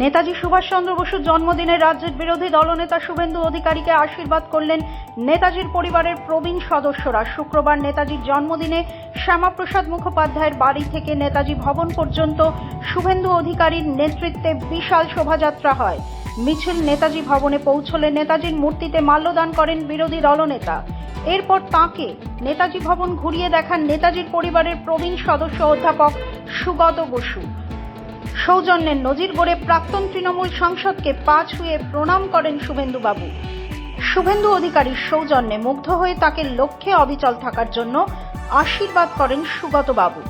নেতাজি সুভাষচন্দ্র বসুর জন্মদিনে রাজ্যের বিরোধী দলনেতা শুভেন্দু অধিকারীকে আশীর্বাদ করলেন নেতাজির পরিবারের প্রবীণ সদস্যরা। শুক্রবার নেতাজির জন্মদিনে শ্যামাপ্রসাদ মুখোপাধ্যায়ের বাড়ি থেকে নেতাজি ভবন পর্যন্ত শুভেন্দু অধিকারীর নেতৃত্বে বিশাল শোভাযাত্রা হয়। মিছিল নেতাজি ভবনে পৌঁছলে নেতাজির মূর্তিতে মাল্যদান করেন বিরোধী দলনেতা। এরপর তাঁকে নেতাজি ভবন ঘুরিয়ে দেখান নেতাজির পরিবারের প্রবীণ সদস্য অধ্যাপক সুগত বসু। সৌজন্যের নজির গড়ে প্রাক্তন তৃণমূল সাংসদকে পা ছুঁয়ে প্রণাম করেন শুভেন্দুবাবু। শুভেন্দু অধিকারীর সৌজন্যে মুগ্ধ হয়ে তাকে লক্ষ্যে অবিচল থাকার জন্য আশীর্বাদ করেন সুগতবাবু।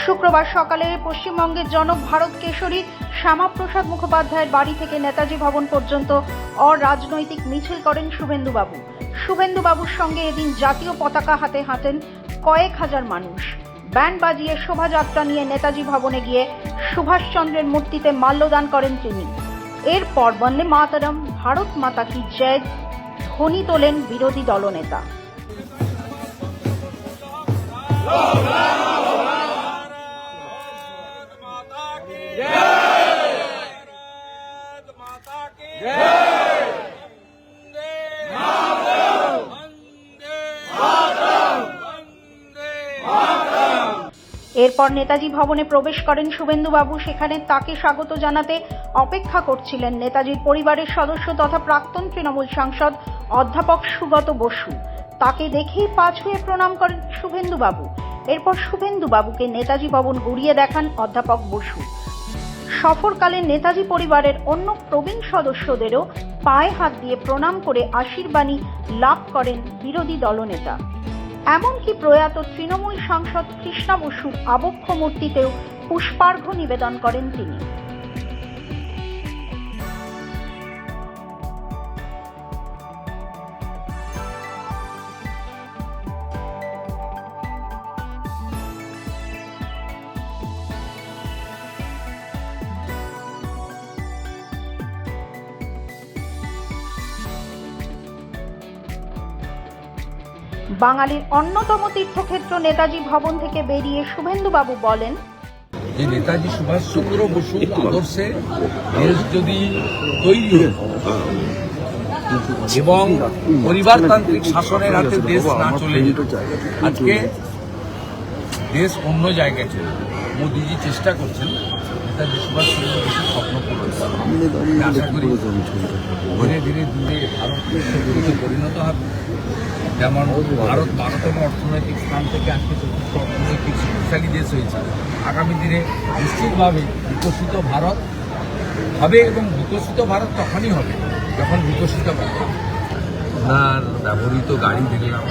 শুক্রবার সকালে পশ্চিমবঙ্গের জনক ভারত কেশরী শ্যামাপ্রসাদ মুখোপাধ্যায়ের বাড়ি থেকে নেতাজি ভবন পর্যন্ত অরাজনৈতিক মিছিল করেন শুভেন্দুবাবু। শুভেন্দুবাবুর সঙ্গে এদিন জাতীয় পতাকা হাতে হাঁটেন কয়েক হাজার মানুষ। ব্যান্ড বাজিয়ে শোভাযাত্রা নিয়ে নেতাজি ভবনে গিয়ে সুভাষচন্দ্রের মূর্তিতে মাল্যদান করেন তিনি। এরপর বন্দে মাতরম, ভারত মাতা কি জয় ধ্বনি তোলেন বিরোধী দলনেতা। এরপর নেতাজি ভবনে প্রবেশ করেন শুভেন্দুবাবু। সেখানে তাকে স্বাগত জানাতে অপেক্ষা করছিলেন নেতাজির পরিবারের সদস্য তথা প্রাক্তন তৃণমূল সাংসদ অধ্যাপক সুগত বসু। তাকে দেখেই পা ছুঁয়ে প্রণাম করেন শুভেন্দুবাবু। এরপর শুভেন্দুবাবুকে নেতাজি ভবন ঘুরিয়ে দেখান অধ্যাপক বসু। সফরকালে নেতাজি পরিবারের অন্য প্রবীণ সদস্যদেরও পায়ে হাত দিয়ে প্রণাম করে আশীর্বাণী লাভ করেন বিরোধী দলনেতা। এমনকি প্রয়াত তৃণমূল সাংসদ কৃষ্ণা বসুর আবক্ষ মূর্তিতেও পুষ্পার্ঘ্য নিবেদন করেন তিনি। বাঙালির অন্যতম তীর্থক্ষেত্র নেতাজি ভবন থেকে বেরিয়ে শুভেন্দুবাবু বলেন, যে নেতাজি সুভাষচন্দ্র বসু আদর্শে দেশ যদি তৈরি এবং পরিবারতান্ত্রিক শাসনের হাতে দেশ না চলে যেত, আজকে দেশ অন্য জায়গায় চলে। মোদীজি চেষ্টা করছেন নেতাজি সুভাষচন্দ্র বসুর স্বপ্ন পূরণ করা। আশা করি ধীরে ধীরে ধীরে ভারত পরিণত হবে। যেমন ভারত 12তম অর্থনৈতিক স্থান থেকে আজকে চতুর্থ অর্থনৈতিক শক্তিশালী দেশ হয়েছে। আগামী দিনে নিশ্চিতভাবে বিকশিত ভারত হবে এবং বিকশিত ভারত তখনই হবে যখন বিকশিত ভারত। ওনার ব্যবহৃত গাড়ি দেখলাম,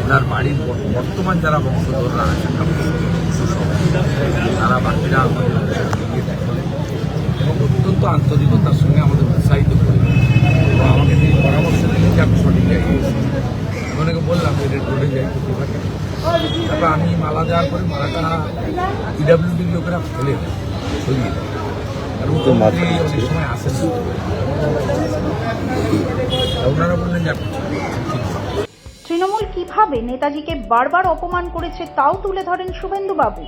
ওনার বাড়ির বর্তমান যারা বংশধররা আছেন তারা বাকিরা আমাদের দেখালেন এবং অত্যন্ত আন্তরিকতার সঙ্গে আমাদের উৎসাহিত করলেন এবং আমাকে তিনি পরামর্শ দিলেন যে আমি সঠিক জায়গায় এসেছি। ওনাকে বললাম যে রোডে যাই প্রতিভাকে। তারপর আমি মালা দেওয়ার পরে মালাটা পিডাব্লিউডির লোকেরা ফেলে দেয়, সরিয়ে দেয়। আর মুখ্যমন্ত্রী অনেক সময় আসেন, ওনারা বললেন যে আপনি তৃণমূল কিভাবে নেতাজিকে বারবার অপমান করেছে তাও তুলে ধরেন শুভেন্দুবাবু।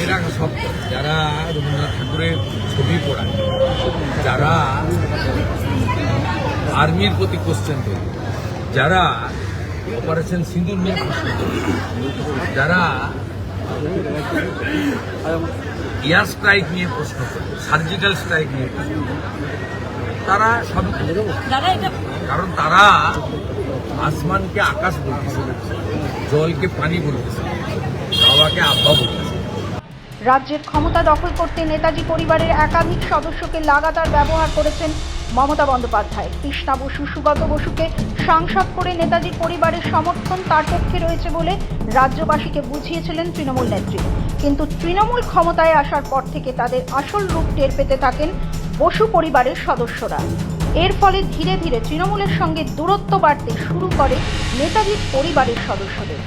এরা সব যারা রবীন্দ্রনাথ ঠাকুরের ছবি পড়ায়, যারা আর্মির প্রতি কোশ্চেন করে, যারা অপারেশন সিঁদুর নিয়ে প্রশ্ন করে, যারা এয়ার স্ট্রাইক নিয়ে প্রশ্ন করে, সার্জিক্যাল স্ট্রাইক নিয়ে প্রশ্ন করে, তারা সব কারণ তারা আসমানকে আকাশ বলতেছে, জলকে পানি বলতেছে, বাবাকে আব্বা বলতেছে। রাজ্যের ক্ষমতা দখল করতে নেতাজি পরিবারের একাধিক সদস্যকে লাগাতার ব্যবহার করেছেন মমতা বন্দ্যোপাধ্যায়। কৃষ্ণা বসু, সুগত বসুকে সাংসদ করে নেতাজির পরিবারের সমর্থন তার পক্ষে রয়েছে বলে রাজ্যবাসীকে বুঝিয়েছিলেন তৃণমূল নেত্রী। কিন্তু তৃণমূল ক্ষমতায় আসার পর থেকে তাদের আসল রূপ টের পেতে থাকেন বসু পরিবারের সদস্যরা। এর ফলে ধীরে ধীরে তৃণমূলের সঙ্গে দূরত্ব বাড়তে শুরু করে নেতাজির পরিবারের সদস্যদের।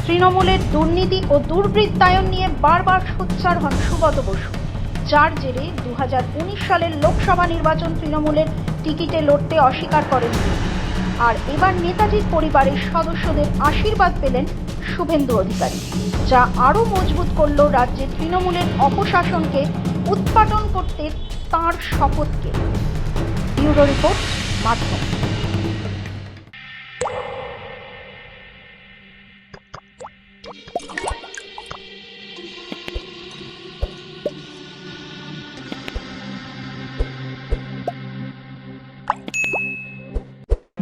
তৃণমূলের দুর্নীতি ও দুর্বৃত্তায়ন নিয়ে বারবার সোচ্চার হন সুগত বসু, যার জেরে 2019 সালের লোকসভা নির্বাচন তৃণমূলের টিকিটে লড়তে অস্বীকার করেন তিনি। আর এবার নেতাজির পরিবারের সদস্যদের আশীর্বাদ পেলেন শুভেন্দু অধিকারী, যা আরও মজবুত করল রাজ্যে তৃণমূলের অপশাসনকে উৎপাদন করতে তাঁর শপথকে। ব্যুরো রিপোর্ট, মাধ্যম।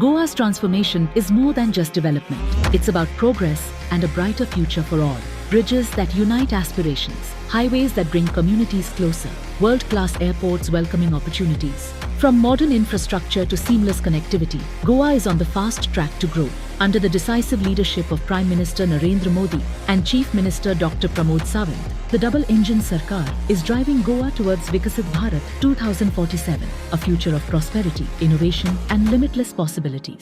Goa's transformation is more than just development. It's about progress and a brighter future for all. Bridges that unite aspirations, highways that bring communities closer, world-class airports welcoming opportunities. From modern infrastructure to seamless connectivity, Goa is on the fast track to grow. Under the decisive leadership of Prime Minister Narendra Modi and Chief Minister Dr. Pramod Sawant, the double-engine Sarkar is driving Goa towards Vikasit Bharat 2047, a future of prosperity, innovation and limitless possibilities.